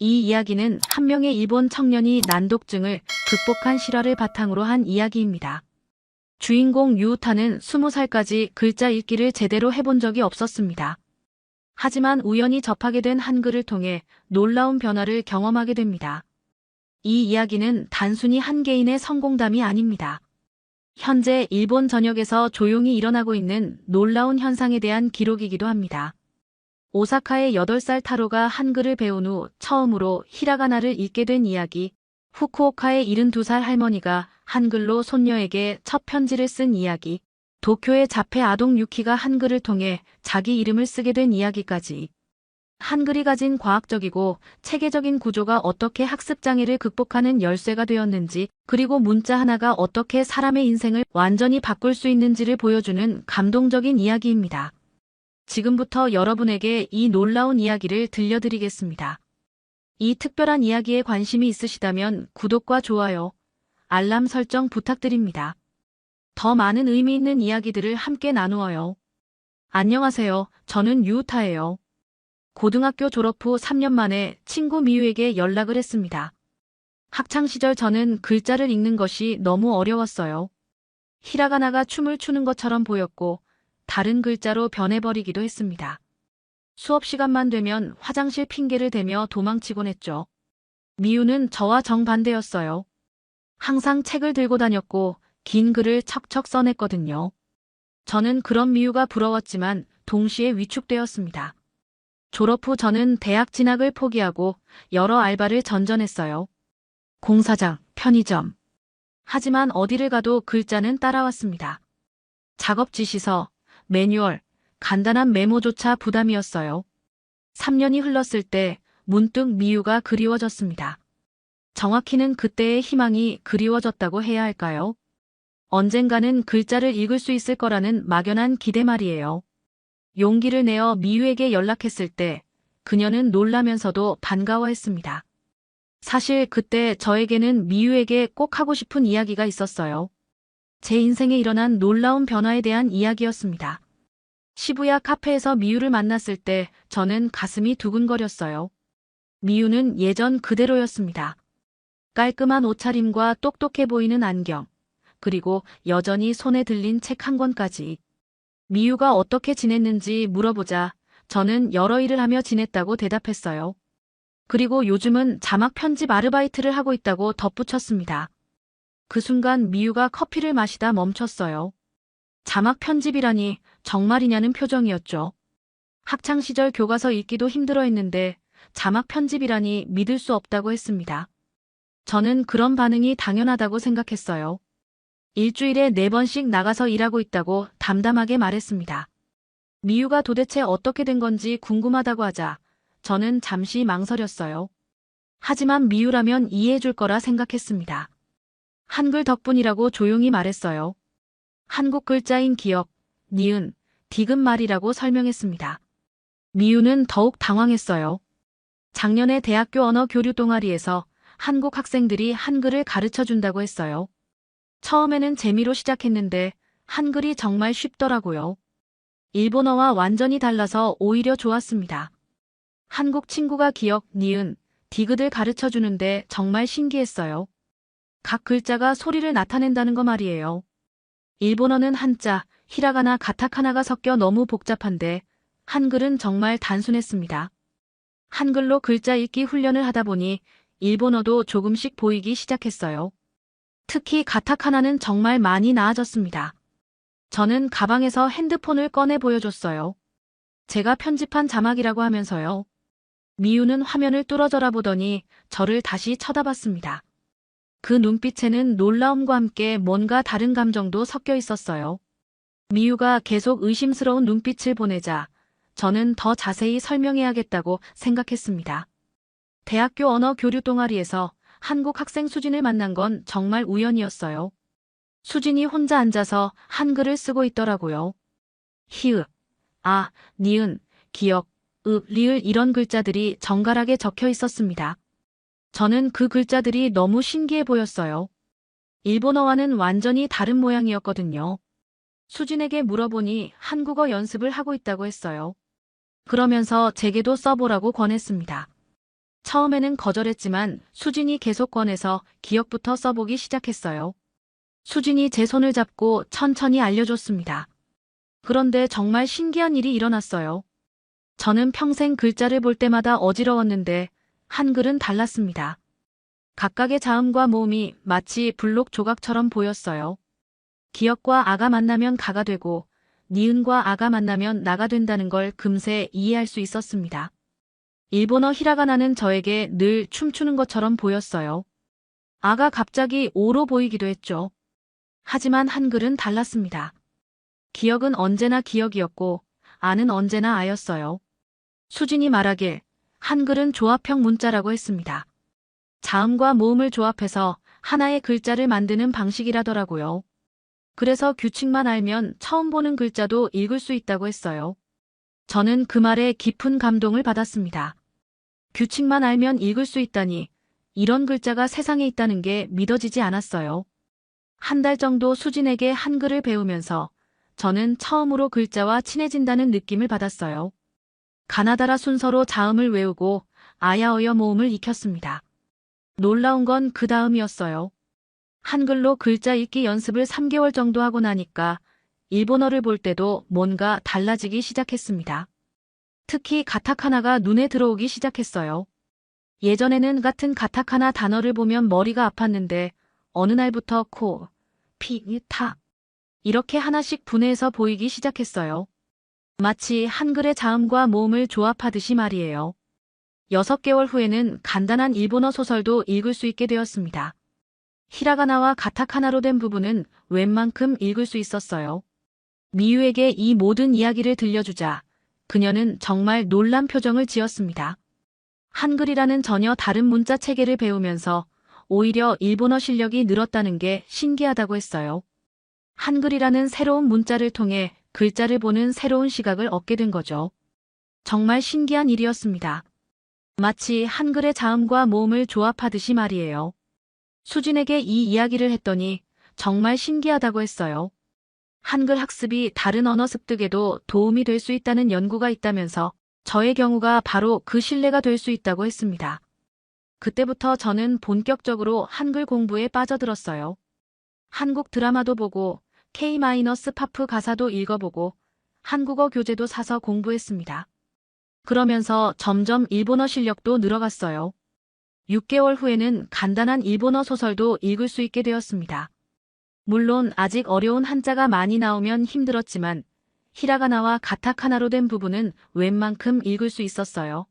이 이야기는 한 명의 일본 청년이 난독증을 극복한 실화를 바탕으로 한 이야기입니다. 주인공 유우타는 20살까지 글자 읽기를 제대로 해본 적이 없었습니다. 하지만 우연히 접하게 된 한글을 통해 놀라운 변화를 경험하게 됩니다. 이 이야기는 단순히 한 개인의 성공담이 아닙니다. 현재 일본 전역에서 조용히 일어나고 있는 놀라운 현상에 대한 기록이기도 합니다. 오사카의 8살 타로가 한글을 배운 후 처음으로 히라가나를 읽게 된 이야기, 후쿠오카의 72살 할머니가 한글로 손녀에게 첫 편지를 쓴 이야기, 도쿄의 자폐 아동 유키가 한글을 통해 자기 이름을 쓰게 된 이야기까지. 한글이 가진 과학적이고 체계적인 구조가 어떻게 학습장애를 극복하는 열쇠가 되었는지, 그리고 문자 하나가 어떻게 사람의 인생을 완전히 바꿀 수 있는지를 보여주는 감동적인 이야기입니다. 지금부터 여러분에게 이 놀라운 이야기를 들려드리겠습니다. 이 특별한 이야기에 관심이 있으시다면 구독과 좋아요, 알람 설정 부탁드립니다. 더 많은 의미 있는 이야기들을 함께 나누어요. 안녕하세요. 저는 유우타예요. 고등학교 졸업 후 3년 만에 친구 미유에게 연락을 했습니다. 학창시절 저는 글자를 읽는 것이 너무 어려웠어요. 히라가나가 춤을 추는 것처럼 보였고 다른 글자로 변해버리기도 했습니다. 수업 시간만 되면 화장실 핑계를 대며 도망치곤 했죠. 미유는 저와 정반대였어요. 항상 책을 들고 다녔고 긴 글을 척척 써냈거든요. 저는 그런 미유가 부러웠지만 동시에 위축되었습니다. 졸업 후 저는 대학 진학을 포기하고 여러 알바를 전전했어요. 공사장, 편의점. 하지만 어디를 가도 글자는 따라왔습니다. 작업 지시서, 매뉴얼, 간단한 메모조차 부담이었어요. 3년이 흘렀을 때 문득 미유가 그리워졌습니다. 정확히는 그때의 희망이 그리워졌다고 해야 할까요? 언젠가는 글자를 읽을 수 있을 거라는 막연한 기대 말이에요. 용기를 내어 미유에게 연락했을 때 그녀는 놀라면서도 반가워했습니다. 사실 그때 저에게는 미유에게 꼭 하고 싶은 이야기가 있었어요. 제 인생에 일어난 놀라운 변화에 대한 이야기였습니다. 시부야 카페에서 미유를 만났을 때 저는 가슴이 두근거렸어요. 미유는 예전 그대로였습니다. 깔끔한 옷차림과 똑똑해 보이는 안경, 그리고 여전히 손에 들린 책 한 권까지. 미유가 어떻게 지냈는지 물어보자 저는 여러 일을 하며 지냈다고 대답했어요. 그리고 요즘은 자막 편집 아르바이트를 하고 있다고 덧붙였습니다. 그 순간 미유가 커피를 마시다 멈췄어요. 자막 편집이라니 정말이냐는 표정이었죠. 학창시절 교과서 읽기도 힘들어했는데 자막 편집이라니 믿을 수 없다고 했습니다. 저는 그런 반응이 당연하다고 생각했어요. 일주일에 4번씩 나가서 일하고 있다고 담담하게 말했습니다. 미유가 도대체 어떻게 된 건지 궁금하다고 하자 저는 잠시 망설였어요. 하지만 미유라면 이해해줄 거라 생각했습니다. 한글 덕분이라고 조용히 말했어요. 한국 글자인 기역, 니은, 디귿말이라고 설명했습니다. 미유는 더욱 당황했어요. 작년에 대학교 언어 교류 동아리에서 한국 학생들이 한글을 가르쳐준다고 했어요. 처음에는 재미로 시작했는데 한글이 정말 쉽더라고요. 일본어와 완전히 달라서 오히려 좋았습니다. 한국 친구가 기역, 니은, 디귿을 가르쳐주는데 정말 신기했어요. 각 글자가 소리를 나타낸다는 거 말이에요. 일본어는 한자, 히라가나, 가타카나가 섞여 너무 복잡한데 한글은 정말 단순했습니다. 한글로 글자 읽기 훈련을 하다 보니 일본어도 조금씩 보이기 시작했어요. 특히 가타카나는 정말 많이 나아졌습니다. 저는 가방에서 핸드폰을 꺼내 보여줬어요. 제가 편집한 자막이라고 하면서요. 미유는 화면을 뚫어져라 보더니 저를 다시 쳐다봤습니다. 그 눈빛에는 놀라움과 함께 뭔가 다른 감정도 섞여 있었어요. 미유가 계속 의심스러운 눈빛을 보내자 저는 더 자세히 설명해야겠다고 생각했습니다. 대학교 언어 교류 동아리에서 한국 학생 수진을 만난 건 정말 우연이었어요. 수진이 혼자 앉아서 한글을 쓰고 있더라고요. 히읗, 아, 니은, 기역, 읍, 리을 이런 글자들이 정갈하게 적혀 있었습니다. 저는 그 글자들이 너무 신기해 보였어요. 일본어와는 완전히 다른 모양이었거든요. 수진에게 물어보니 한국어 연습을 하고 있다고 했어요. 그러면서 제게도 써보라고 권했습니다. 처음에는 거절했지만 수진이 계속 권해서 기억부터 써보기 시작했어요. 수진이 제 손을 잡고 천천히 알려줬습니다. 그런데 정말 신기한 일이 일어났어요. 저는 평생 글자를 볼 때마다 어지러웠는데 한글은 달랐습니다. 각각의 자음과 모음이 마치 블록 조각처럼 보였어요. 기역과 아가 만나면 가가 되고 니은과 아가 만나면 나가 된다는 걸 금세 이해할 수 있었습니다. 일본어 히라가나는 저에게 늘 춤추는 것처럼 보였어요. 아가 갑자기 오로 보이기도 했죠. 하지만 한글은 달랐습니다. 기역은 언제나 기역이었고 아는 언제나 아였어요. 수진이 말하길 한글은 조합형 문자라고 했습니다. 자음과 모음을 조합해서 하나의 글자를 만드는 방식이라더라고요. 그래서 규칙만 알면 처음 보는 글자도 읽을 수 있다고 했어요. 저는 그 말에 깊은 감동을 받았습니다. 규칙만 알면 읽을 수 있다니 이런 글자가 세상에 있다는 게 믿어지지 않았어요. 한 달 정도 수진에게 한글을 배우면서 저는 처음으로 글자와 친해진다는 느낌을 받았어요. 가나다라 순서로 자음을 외우고 아야어여 모음을 익혔습니다. 놀라운 건 그 다음이었어요. 한글로 글자 읽기 연습을 3개월 정도 하고 나니까 일본어를 볼 때도 뭔가 달라지기 시작했습니다. 특히 가타카나가 눈에 들어오기 시작했어요. 예전에는 같은 가타카나 단어를 보면 머리가 아팠는데 어느 날부터 코, 피, 타 이렇게 하나씩 분해해서 보이기 시작했어요. 마치 한글의 자음과 모음을 조합하듯이 말이에요. 6개월 후에는 간단한 일본어 소설도 읽을 수 있게 되었습니다. 히라가나와 가타카나로 된 부분은 웬만큼 읽을 수 있었어요. 미유에게 이 모든 이야기를 들려주자 그녀는 정말 놀란 표정을 지었습니다. 한글이라는 전혀 다른 문자 체계를 배우면서 오히려 일본어 실력이 늘었다는 게 신기하다고 했어요. 한글이라는 새로운 문자를 통해 글자를 보는 새로운 시각을 얻게 된 거죠. 정말 신기한 일이었습니다. 마치 한글의 자음과 모음을 조합하듯이 말이에요. 수진에게 이 이야기를 했더니 정말 신기하다고 했어요. 한글 학습이 다른 언어 습득에도 도움이 될 수 있다는 연구가 있다면서 저의 경우가 바로 그 신뢰가 될 수 있다고 했습니다. 그때부터 저는 본격적으로 한글 공부에 빠져들었어요. 한국 드라마도 보고 K-파프 가사도 읽어보고 한국어 교재도 사서 공부했습니다. 그러면서 점점 일본어 실력도 늘어갔어요. 6개월 후에는 간단한 일본어 소설도 읽을 수 있게 되었습니다. 물론 아직 어려운 한자가 많이 나오면 힘들었지만 히라가나와 가타카나로 된 부분은 웬만큼 읽을 수 있었어요.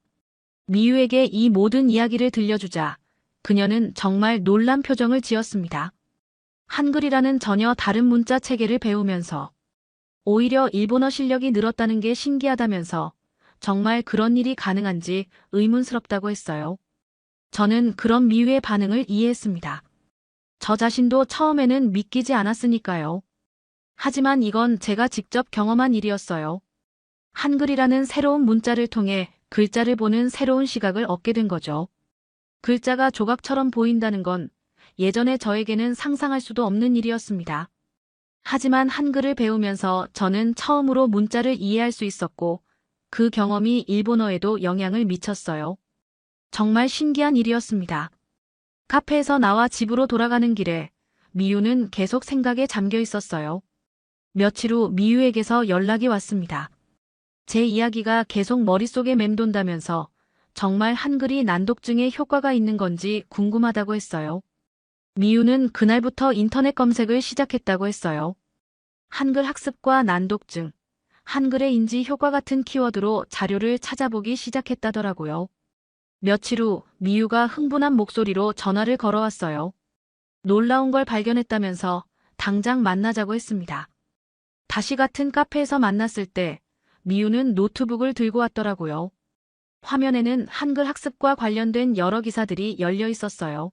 미유에게 이 모든 이야기를 들려주자 그녀는 정말 놀란 표정을 지었습니다. 한글이라는 전혀 다른 문자 체계를 배우면서 오히려 일본어 실력이 늘었다는 게 신기하다면서 정말 그런 일이 가능한지 의문스럽다고 했어요. 저는 그런 미유의 반응을 이해했습니다. 저 자신도 처음에는 믿기지 않았으니까요. 하지만 이건 제가 직접 경험한 일이었어요. 한글이라는 새로운 문자를 통해 글자를 보는 새로운 시각을 얻게 된 거죠. 글자가 조각처럼 보인다는 건 예전에 저에게는 상상할 수도 없는 일이었습니다. 하지만 한글을 배우면서 저는 처음으로 문자를 이해할 수 있었고 그 경험이 일본어에도 영향을 미쳤어요. 정말 신기한 일이었습니다. 카페에서 나와 집으로 돌아가는 길에 미유는 계속 생각에 잠겨 있었어요. 며칠 후 미유에게서 연락이 왔습니다. 제 이야기가 계속 머릿속에 맴돈다면서 정말 한글이 난독증에 효과가 있는 건지 궁금하다고 했어요. 미유는 그날부터 인터넷 검색을 시작했다고 했어요. 한글 학습과 난독증, 한글의 인지 효과 같은 키워드로 자료를 찾아보기 시작했다더라고요. 며칠 후 미유가 흥분한 목소리로 전화를 걸어왔어요. 놀라운 걸 발견했다면서 당장 만나자고 했습니다. 다시 같은 카페에서 만났을 때 미유는 노트북을 들고 왔더라고요. 화면에는 한글 학습과 관련된 여러 기사들이 열려 있었어요.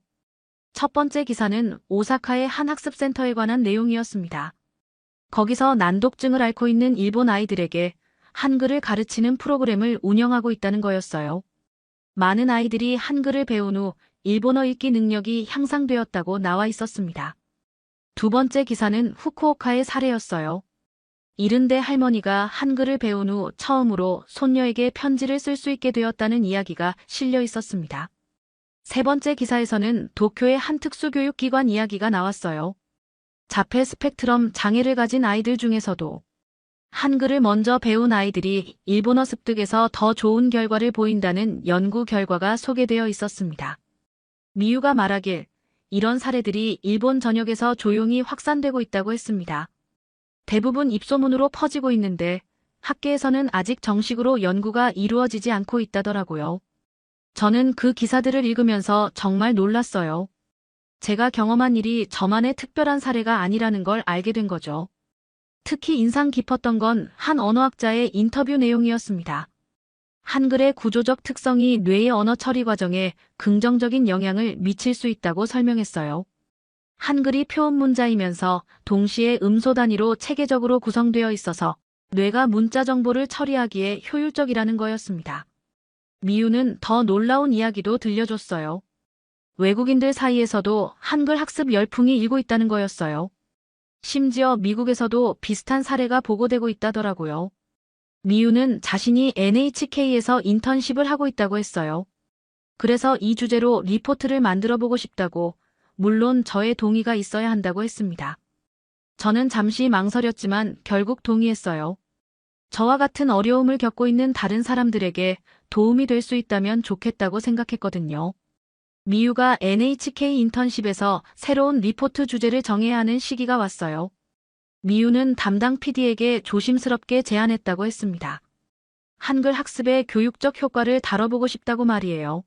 첫 번째 기사는 오사카의 한 학습센터에 관한 내용이었습니다. 거기서 난독증을 앓고 있는 일본 아이들에게 한글을 가르치는 프로그램을 운영하고 있다는 거였어요. 많은 아이들이 한글을 배운 후 일본어 읽기 능력이 향상되었다고 나와 있었습니다. 두 번째 기사는 후쿠오카의 사례였어요. 70대 할머니가 한글을 배운 후 처음으로 손녀에게 편지를 쓸 수 있게 되었다는 이야기가 실려 있었습니다. 세 번째 기사에서는 도쿄의 한 특수교육기관 이야기가 나왔어요. 자폐 스펙트럼 장애를 가진 아이들 중에서도 한글을 먼저 배운 아이들이 일본어 습득에서 더 좋은 결과를 보인다는 연구 결과가 소개되어 있었습니다. 미유가 말하길 이런 사례들이 일본 전역에서 조용히 확산되고 있다고 했습니다. 대부분 입소문으로 퍼지고 있는데 학계에서는 아직 정식으로 연구가 이루어지지 않고 있다더라고요. 저는 그 기사들을 읽으면서 정말 놀랐어요. 제가 경험한 일이 저만의 특별한 사례가 아니라는 걸 알게 된 거죠. 특히 인상 깊었던 건 한 언어학자의 인터뷰 내용이었습니다. 한글의 구조적 특성이 뇌의 언어 처리 과정에 긍정적인 영향을 미칠 수 있다고 설명했어요. 한글이 표현 문자이면서 동시에 음소 단위로 체계적으로 구성되어 있어서 뇌가 문자 정보를 처리하기에 효율적이라는 거였습니다. 미유는 더 놀라운 이야기도 들려줬어요. 외국인들 사이에서도 한글 학습 열풍이 일고 있다는 거였어요. 심지어 미국에서도 비슷한 사례가 보고되고 있다더라고요. 미유는 자신이 NHK에서 인턴십을 하고 있다고 했어요. 그래서 이 주제로 리포트를 만들어 보고 싶다고, 물론 저의 동의가 있어야 한다고 했습니다. 저는 잠시 망설였지만 결국 동의했어요. 저와 같은 어려움을 겪고 있는 다른 사람들에게 도움이 될 수 있다면 좋겠다고 생각했거든요. 미유가 NHK 인턴십에서 새로운 리포트 주제를 정해야 하는 시기가 왔어요. 미유는 담당 PD에게 조심스럽게 제안했다고 했습니다. 한글 학습의 교육적 효과를 다뤄보고 싶다고 말이에요.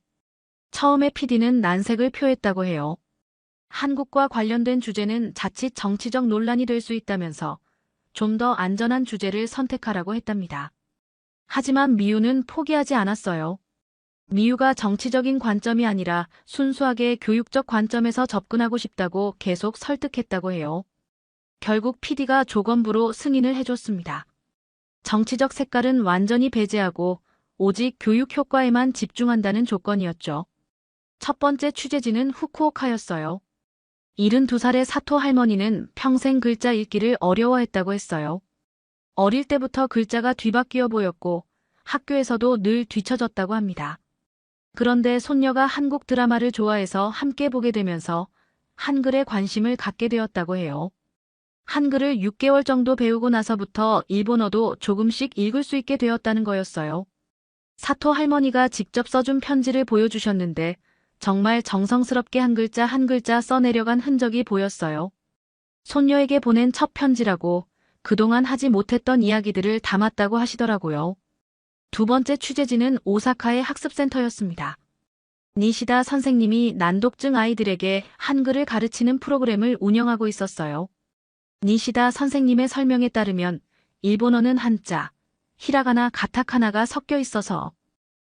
처음에 PD는 난색을 표했다고 해요. 한국과 관련된 주제는 자칫 정치적 논란이 될 수 있다면서 좀 더 안전한 주제를 선택하라고 했답니다. 하지만 미유는 포기하지 않았어요. 미유가 정치적인 관점이 아니라 순수하게 교육적 관점에서 접근하고 싶다고 계속 설득했다고 해요. 결국 PD가 조건부로 승인을 해줬습니다. 정치적 색깔은 완전히 배제하고 오직 교육 효과에만 집중한다는 조건이었죠. 첫 번째 취재지는 후쿠오카였어요. 72살의 사토 할머니는 평생 글자 읽기를 어려워했다고 했어요. 어릴 때부터 글자가 뒤바뀌어 보였고 학교에서도 늘 뒤처졌다고 합니다. 그런데 손녀가 한국 드라마를 좋아해서 함께 보게 되면서 한글에 관심을 갖게 되었다고 해요. 한글을 6개월 정도 배우고 나서부터 일본어도 조금씩 읽을 수 있게 되었다는 거였어요. 사토 할머니가 직접 써준 편지를 보여주셨는데 정말 정성스럽게 한 글자 써내려간 흔적이 보였어요. 손녀에게 보낸 첫 편지라고 그동안 하지 못했던 이야기들을 담았다고 하시더라고요. 두 번째 취재지는 오사카의 학습센터였습니다. 니시다 선생님이 난독증 아이들에게 한글을 가르치는 프로그램을 운영하고 있었어요. 니시다 선생님의 설명에 따르면 일본어는 한자, 히라가나, 가타카나가 섞여 있어서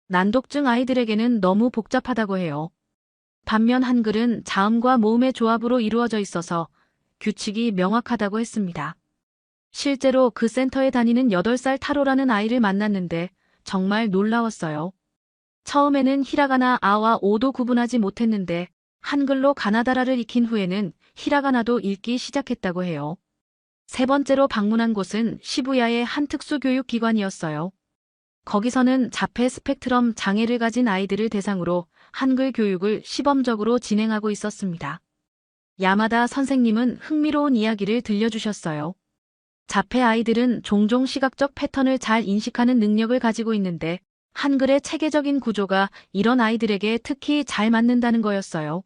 난독증 아이들에게는 너무 복잡하다고 해요. 반면 한글은 자음과 모음의 조합으로 이루어져 있어서 규칙이 명확하다고 했습니다. 실제로 그 센터에 다니는 8살 타로라는 아이를 만났는데 정말 놀라웠어요. 처음에는 히라가나 아와 오도 구분하지 못했는데 한글로 가나다라를 익힌 후에는 히라가나도 읽기 시작했다고 해요. 세 번째로 방문한 곳은 시부야의 한 특수교육기관이었어요. 거기서는 자폐 스펙트럼 장애를 가진 아이들을 대상으로 한글 교육을 시범적으로 진행하고 있었습니다. 야마다 선생님은 흥미로운 이야기를 들려주셨어요. 자폐 아이들은 종종 시각적 패턴을 잘 인식하는 능력을 가지고 있는데 한글의 체계적인 구조가 이런 아이들에게 특히 잘 맞는다는 거였어요.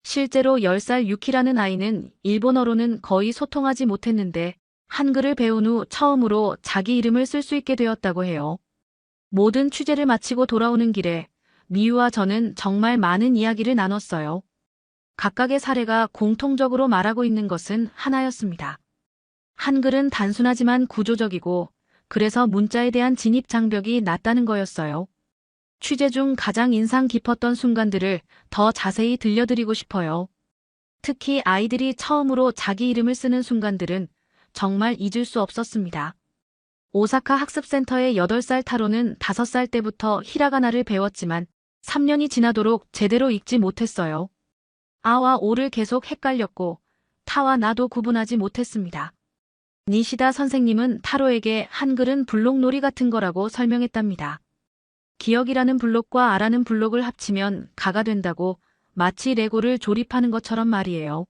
실제로 10살 유키라는 아이는 일본어로는 거의 소통하지 못했는데 한글을 배운 후 처음으로 자기 이름을 쓸 수 있게 되었다고 해요. 모든 취재를 마치고 돌아오는 길에 미유와 저는 정말 많은 이야기를 나눴어요. 각각의 사례가 공통적으로 말하고 있는 것은 하나였습니다. 한글은 단순하지만 구조적이고 그래서 문자에 대한 진입 장벽이 낮다는 거였어요. 취재 중 가장 인상 깊었던 순간들을 더 자세히 들려드리고 싶어요. 특히 아이들이 처음으로 자기 이름을 쓰는 순간들은 정말 잊을 수 없었습니다. 오사카 학습센터의 8살 타로는 5살 때부터 히라가나를 배웠지만 3년이 지나도록 제대로 읽지 못했어요. 아와 오를 계속 헷갈렸고 타와 나도 구분하지 못했습니다. 니시다 선생님은 타로에게 한글은 블록놀이 같은 거라고 설명했답니다. 기억이라는 블록과 아라는 블록을 합치면 가가 된다고, 마치 레고를 조립하는 것처럼 말이에요.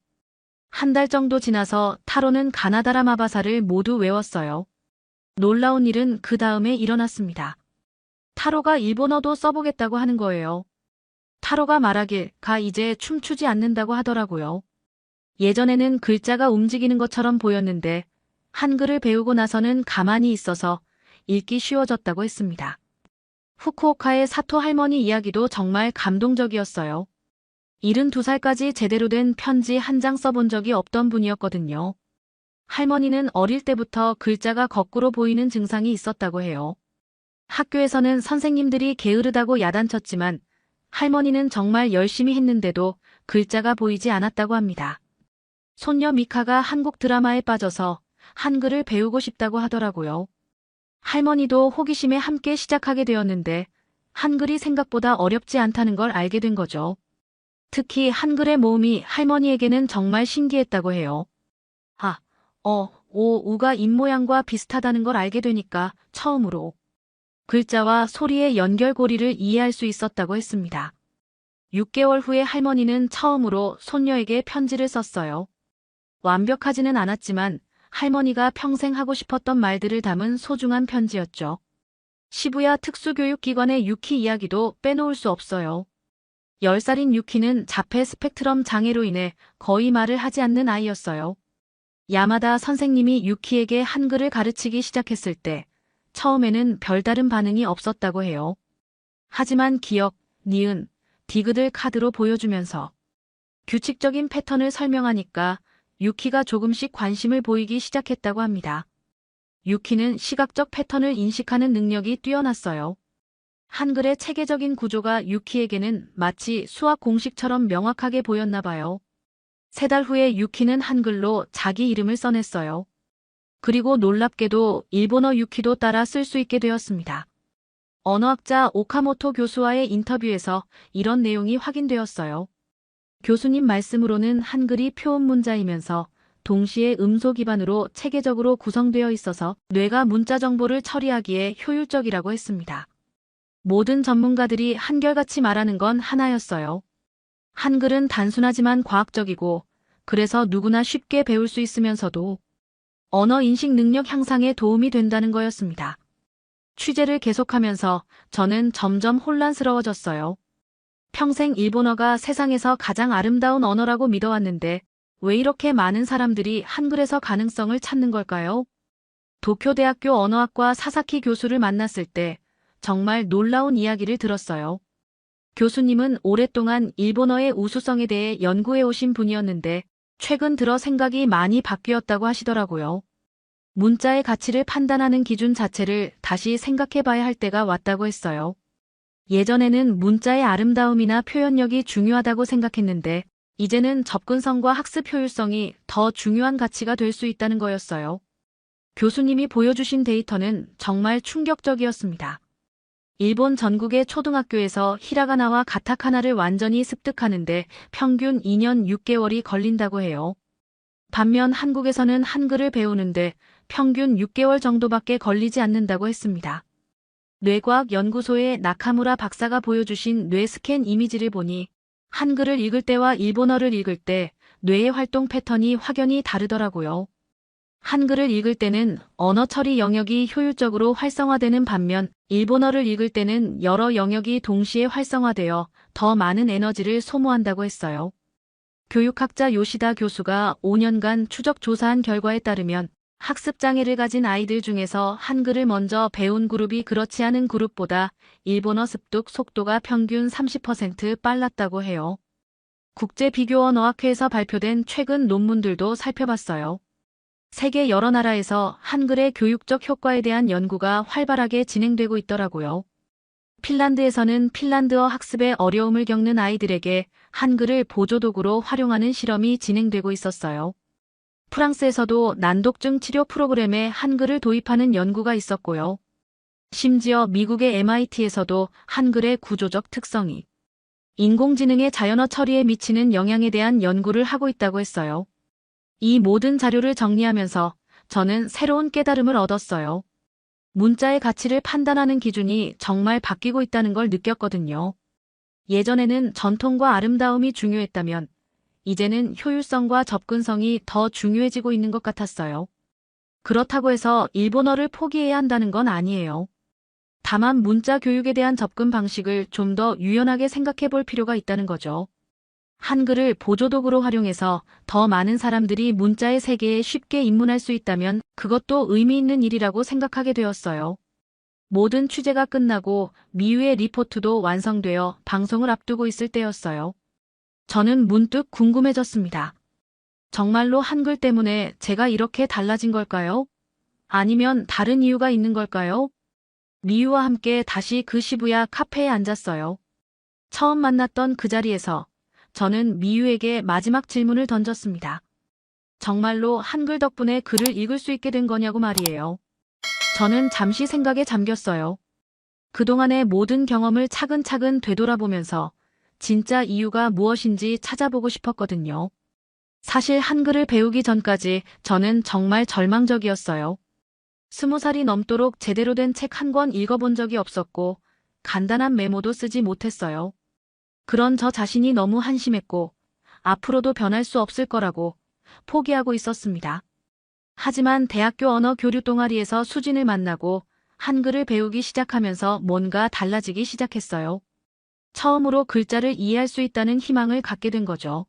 한 달 정도 지나서 타로는 가나다라 마바사를 모두 외웠어요. 놀라운 일은 그 다음에 일어났습니다. 타로가 일본어도 써보겠다고 하는 거예요. 타로가 말하길 가 이제 춤추지 않는다고 하더라고요. 예전에는 글자가 움직이는 것처럼 보였는데 한글을 배우고 나서는 가만히 있어서 읽기 쉬워졌다고 했습니다. 후쿠오카의 사토 할머니 이야기도 정말 감동적이었어요. 72살까지 제대로 된 편지 한 장 써본 적이 없던 분이었거든요. 할머니는 어릴 때부터 글자가 거꾸로 보이는 증상이 있었다고 해요. 학교에서는 선생님들이 게으르다고 야단쳤지만 할머니는 정말 열심히 했는데도 글자가 보이지 않았다고 합니다. 손녀 미카가 한국 드라마에 빠져서 한글을 배우고 싶다고 하더라고요. 할머니도 호기심에 함께 시작하게 되었는데 한글이 생각보다 어렵지 않다는 걸 알게 된 거죠. 특히 한글의 모음이 할머니에게는 정말 신기했다고 해요. 아, 우가 입모양과 비슷하다는 걸 알게 되니까 처음으로 글자와 소리의 연결고리를 이해할 수 있었다고 했습니다. 6개월 후에 할머니는 처음으로 손녀에게 편지를 썼어요. 완벽하지는 않았지만 할머니가 평생 하고 싶었던 말들을 담은 소중한 편지였죠. 시부야 특수교육기관의 유키 이야기도 빼놓을 수 없어요. 10살인 유키는 자폐 스펙트럼 장애로 인해 거의 말을 하지 않는 아이였어요. 야마다 선생님이 유키에게 한글을 가르치기 시작했을 때 처음에는 별다른 반응이 없었다고 해요. 하지만 기역, 니은, 디귿을 카드로 보여주면서 규칙적인 패턴을 설명하니까 유키가 조금씩 관심을 보이기 시작했다고 합니다. 유키는 시각적 패턴을 인식하는 능력이 뛰어났어요. 한글의 체계적인 구조가 유키에게는 마치 수학 공식처럼 명확하게 보였나 봐요. 3달 후에 유키는 한글로 자기 이름을 써냈어요. 그리고 놀랍게도 일본어 유키도 따라 쓸 수 있게 되었습니다. 언어학자 오카모토 교수와의 인터뷰에서 이런 내용이 확인되었어요. 교수님 말씀으로는 한글이 표음 문자이면서 동시에 음소 기반으로 체계적으로 구성되어 있어서 뇌가 문자 정보를 처리하기에 효율적이라고 했습니다. 모든 전문가들이 한결같이 말하는 건 하나였어요. 한글은 단순하지만 과학적이고 그래서 누구나 쉽게 배울 수 있으면서도 언어 인식 능력 향상에 도움이 된다는 거였습니다. 취재를 계속하면서 저는 점점 혼란스러워졌어요. 평생 일본어가 세상에서 가장 아름다운 언어라고 믿어왔는데 왜 이렇게 많은 사람들이 한글에서 가능성을 찾는 걸까요? 도쿄대학교 언어학과 사사키 교수를 만났을 때 정말 놀라운 이야기를 들었어요. 교수님은 오랫동안 일본어의 우수성에 대해 연구해 오신 분이었는데 최근 들어 생각이 많이 바뀌었다고 하시더라고요. 문자의 가치를 판단하는 기준 자체를 다시 생각해 봐야 할 때가 왔다고 했어요. 예전에는 문자의 아름다움이나 표현력이 중요하다고 생각했는데 이제는 접근성과 학습 효율성이 더 중요한 가치가 될 수 있다는 거였어요. 교수님이 보여주신 데이터는 정말 충격적이었습니다. 일본 전국의 초등학교에서 히라가나와 가타카나를 완전히 습득하는데 평균 2년 6개월이 걸린다고 해요. 반면 한국에서는 한글을 배우는데 평균 6개월 정도밖에 걸리지 않는다고 했습니다. 뇌과학 연구소의 나카무라 박사가 보여주신 뇌 스캔 이미지를 보니 한글을 읽을 때와 일본어를 읽을 때 뇌의 활동 패턴이 확연히 다르더라고요. 한글을 읽을 때는 언어 처리 영역이 효율적으로 활성화되는 반면 일본어를 읽을 때는 여러 영역이 동시에 활성화되어 더 많은 에너지를 소모한다고 했어요. 교육학자 요시다 교수가 5년간 추적 조사한 결과에 따르면 학습장애를 가진 아이들 중에서 한글을 먼저 배운 그룹이 그렇지 않은 그룹보다 일본어 습득 속도가 평균 30% 빨랐다고 해요. 국제비교언어학회에서 발표된 최근 논문들도 살펴봤어요. 세계 여러 나라에서 한글의 교육적 효과에 대한 연구가 활발하게 진행되고 있더라고요. 핀란드에서는 핀란드어 학습에 어려움을 겪는 아이들에게 한글을 보조도구로 활용하는 실험이 진행되고 있었어요. 프랑스에서도 난독증 치료 프로그램에 한글을 도입하는 연구가 있었고요. 심지어 미국의 MIT에서도 한글의 구조적 특성이 인공지능의 자연어 처리에 미치는 영향에 대한 연구를 하고 있다고 했어요. 이 모든 자료를 정리하면서 저는 새로운 깨달음을 얻었어요. 문자의 가치를 판단하는 기준이 정말 바뀌고 있다는 걸 느꼈거든요. 예전에는 전통과 아름다움이 중요했다면, 이제는 효율성과 접근성이 더 중요해지고 있는 것 같았어요. 그렇다고 해서 일본어를 포기해야 한다는 건 아니에요. 다만 문자 교육에 대한 접근 방식을 좀 더 유연하게 생각해 볼 필요가 있다는 거죠. 한글을 보조도구로 활용해서 더 많은 사람들이 문자의 세계에 쉽게 입문할 수 있다면 그것도 의미 있는 일이라고 생각하게 되었어요. 모든 취재가 끝나고 미유의 리포트도 완성되어 방송을 앞두고 있을 때였어요. 저는 문득 궁금해졌습니다. 정말로 한글 때문에 제가 이렇게 달라진 걸까요? 아니면 다른 이유가 있는 걸까요? 미유와 함께 다시 그 시부야 카페에 앉았어요. 처음 만났던 그 자리에서 저는 미유에게 마지막 질문을 던졌습니다. 정말로 한글 덕분에 글을 읽을 수 있게 된 거냐고 말이에요. 저는 잠시 생각에 잠겼어요. 그동안의 모든 경험을 차근차근 되돌아보면서 진짜 이유가 무엇인지 찾아보고 싶었거든요. 사실 한글을 배우기 전까지 저는 정말 절망적이었어요. 20살이 넘도록 제대로 된 책 한 권 읽어본 적이 없었고 간단한 메모도 쓰지 못했어요. 그런 저 자신이 너무 한심했고 앞으로도 변할 수 없을 거라고 포기하고 있었습니다. 하지만 대학교 언어 교류 동아리에서 수진을 만나고 한글을 배우기 시작하면서 뭔가 달라지기 시작했어요. 처음으로 글자를 이해할 수 있다는 희망을 갖게 된 거죠.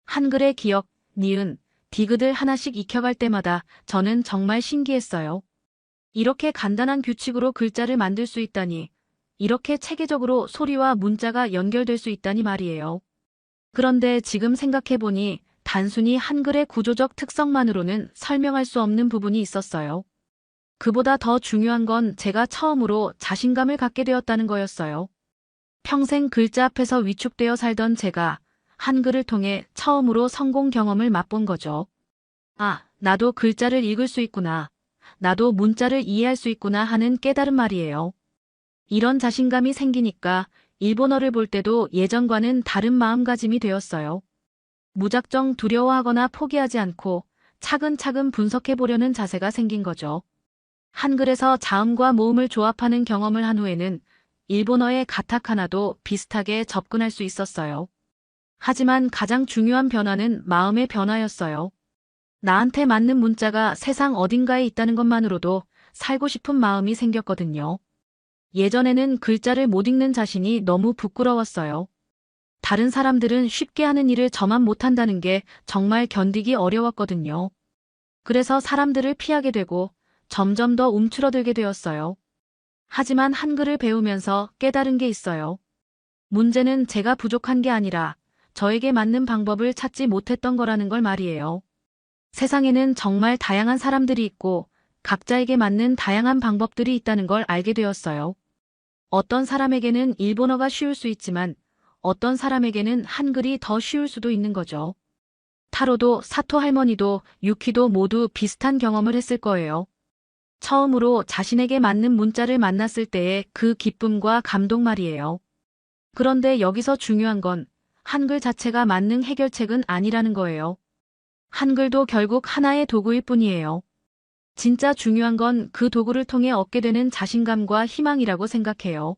한글의 기역, 니은, 디귿을 하나씩 익혀갈 때마다 저는 정말 신기했어요. 이렇게 간단한 규칙으로 글자를 만들 수 있다니, 이렇게 체계적으로 소리와 문자가 연결될 수 있다니 말이에요. 그런데 지금 생각해보니 단순히 한글의 구조적 특성만으로는 설명할 수 없는 부분이 있었어요. 그보다 더 중요한 건 제가 처음으로 자신감을 갖게 되었다는 거였어요. 평생 글자 앞에서 위축되어 살던 제가 한글을 통해 처음으로 성공 경험을 맛본 거죠. 아, 나도 글자를 읽을 수 있구나. 나도 문자를 이해할 수 있구나 하는 깨달음 말이에요. 이런 자신감이 생기니까 일본어를 볼 때도 예전과는 다른 마음가짐이 되었어요. 무작정 두려워하거나 포기하지 않고 차근차근 분석해 보려는 자세가 생긴 거죠. 한글에서 자음과 모음을 조합하는 경험을 한 후에는 일본어의 가타카나도 비슷하게 접근할 수 있었어요. 하지만 가장 중요한 변화는 마음의 변화였어요. 나한테 맞는 문자가 세상 어딘가에 있다는 것만으로도 살고 싶은 마음이 생겼거든요. 예전에는 글자를 못 읽는 자신이 너무 부끄러웠어요. 다른 사람들은 쉽게 하는 일을 저만 못한다는 게 정말 견디기 어려웠거든요. 그래서 사람들을 피하게 되고 점점 더 움츠러들게 되었어요. 하지만 한글을 배우면서 깨달은 게 있어요. 문제는 제가 부족한 게 아니라 저에게 맞는 방법을 찾지 못했던 거라는 걸 말이에요. 세상에는 정말 다양한 사람들이 있고 각자에게 맞는 다양한 방법들이 있다는 걸 알게 되었어요. 어떤 사람에게는 일본어가 쉬울 수 있지만 어떤 사람에게는 한글이 더 쉬울 수도 있는 거죠. 타로도 사토 할머니도 유키도 모두 비슷한 경험을 했을 거예요. 처음으로 자신에게 맞는 문자를 만났을 때의 그 기쁨과 감동 말이에요. 그런데 여기서 중요한 건 한글 자체가 만능 해결책은 아니라는 거예요. 한글도 결국 하나의 도구일 뿐이에요. 진짜 중요한 건 그 도구를 통해 얻게 되는 자신감과 희망이라고 생각해요.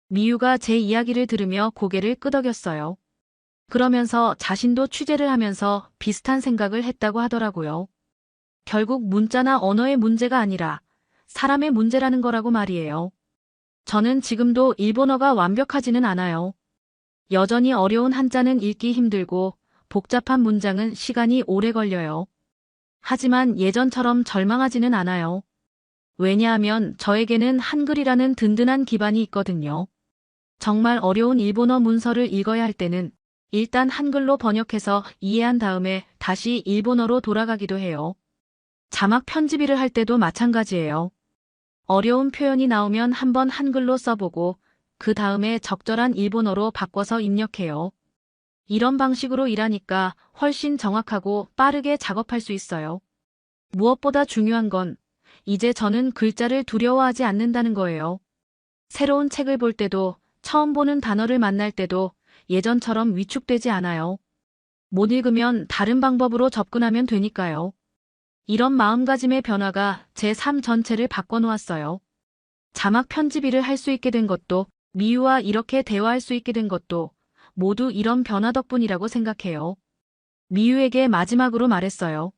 미유가 제 이야기를 들으며 고개를 끄덕였어요. 그러면서 자신도 취재를 하면서 비슷한 생각을 했다고 하더라고요. 결국 문자나 언어의 문제가 아니라 사람의 문제라는 거라고 말이에요. 저는 지금도 일본어가 완벽하지는 않아요. 여전히 어려운 한자는 읽기 힘들고 복잡한 문장은 시간이 오래 걸려요. 하지만 예전처럼 절망하지는 않아요. 왜냐하면 저에게는 한글이라는 든든한 기반이 있거든요. 정말 어려운 일본어 문서를 읽어야 할 때는 일단 한글로 번역해서 이해한 다음에 다시 일본어로 돌아가기도 해요. 자막 편집 일을 할 때도 마찬가지예요. 어려운 표현이 나오면 한번 한글로 써보고 그 다음에 적절한 일본어로 바꿔서 입력해요. 이런 방식으로 일하니까 훨씬 정확하고 빠르게 작업할 수 있어요. 무엇보다 중요한 건 이제 저는 글자를 두려워하지 않는다는 거예요. 새로운 책을 볼 때도 처음 보는 단어를 만날 때도 예전처럼 위축되지 않아요. 못 읽으면 다른 방법으로 접근하면 되니까요. 이런 마음가짐의 변화가 제 삶 전체를 바꿔놓았어요. 자막 편집 일을 할 수 있게 된 것도, 미유와 이렇게 대화할 수 있게 된 것도 모두 이런 변화 덕분이라고 생각해요. 미유에게 마지막으로 말했어요.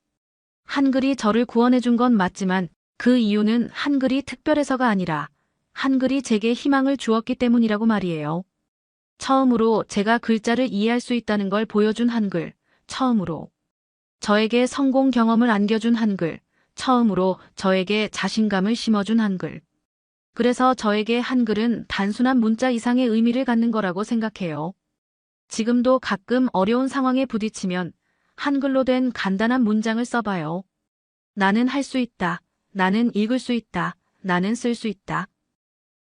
한글이 저를 구원해준 건 맞지만 그 이유는 한글이 특별해서가 아니라 한글이 제게 희망을 주었기 때문이라고 말이에요. 처음으로 제가 글자를 이해할 수 있다는 걸 보여준 한글, 처음으로 저에게 성공 경험을 안겨준 한글, 처음으로 저에게 자신감을 심어준 한글. 그래서 저에게 한글은 단순한 문자 이상의 의미를 갖는 거라고 생각해요. 지금도 가끔 어려운 상황에 부딪히면 한글로 된 간단한 문장을 써봐요. 나는 할 수 있다. 나는 읽을 수 있다. 나는 쓸 수 있다.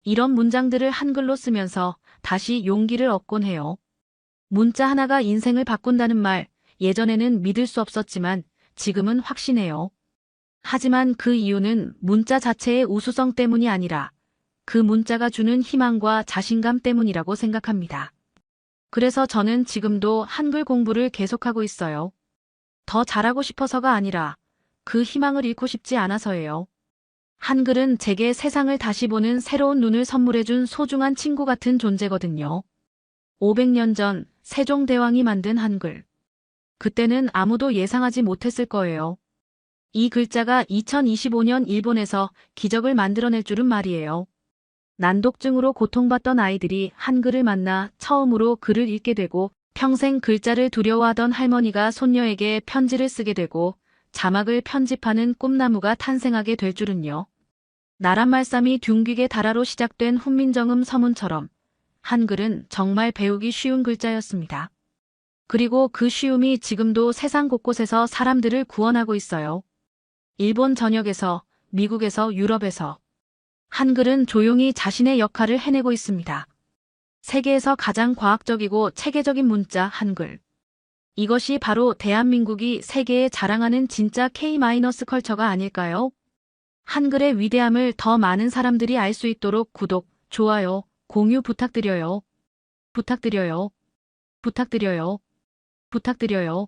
이런 문장들을 한글로 쓰면서 다시 용기를 얻곤 해요. 문자 하나가 인생을 바꾼다는 말, 예전에는 믿을 수 없었지만 지금은 확신해요. 하지만 그 이유는 문자 자체의 우수성 때문이 아니라 그 문자가 주는 희망과 자신감 때문이라고 생각합니다. 그래서 저는 지금도 한글 공부를 계속하고 있어요. 더 잘하고 싶어서가 아니라 그 희망을 잃고 싶지 않아서예요. 한글은 제게 세상을 다시 보는 새로운 눈을 선물해준 소중한 친구 같은 존재거든요. 500년 전 세종대왕이 만든 한글. 그때는 아무도 예상하지 못했을 거예요. 이 글자가 2025년 일본에서 기적을 만들어낼 줄은 말이에요. 난독증으로 고통받던 아이들이 한글을 만나 처음으로 글을 읽게 되고 평생 글자를 두려워하던 할머니가 손녀에게 편지를 쓰게 되고 자막을 편집하는 꿈나무가 탄생하게 될 줄은요. 나란말싸미 둥귀게 달아로 시작된 훈민정음 서문처럼 한글은 정말 배우기 쉬운 글자였습니다. 그리고 그 쉬움이 지금도 세상 곳곳에서 사람들을 구원하고 있어요. 일본 전역에서, 미국에서, 유럽에서 한글은 조용히 자신의 역할을 해내고 있습니다. 세계에서 가장 과학적이고 체계적인 문자 한글. 이것이 바로 대한민국이 세계에 자랑하는 진짜 K-컬처가 아닐까요? 한글의 위대함을 더 많은 사람들이 알 수 있도록 구독, 좋아요, 공유 부탁드려요. 부탁드려요. 부탁드려요. 부탁드려요.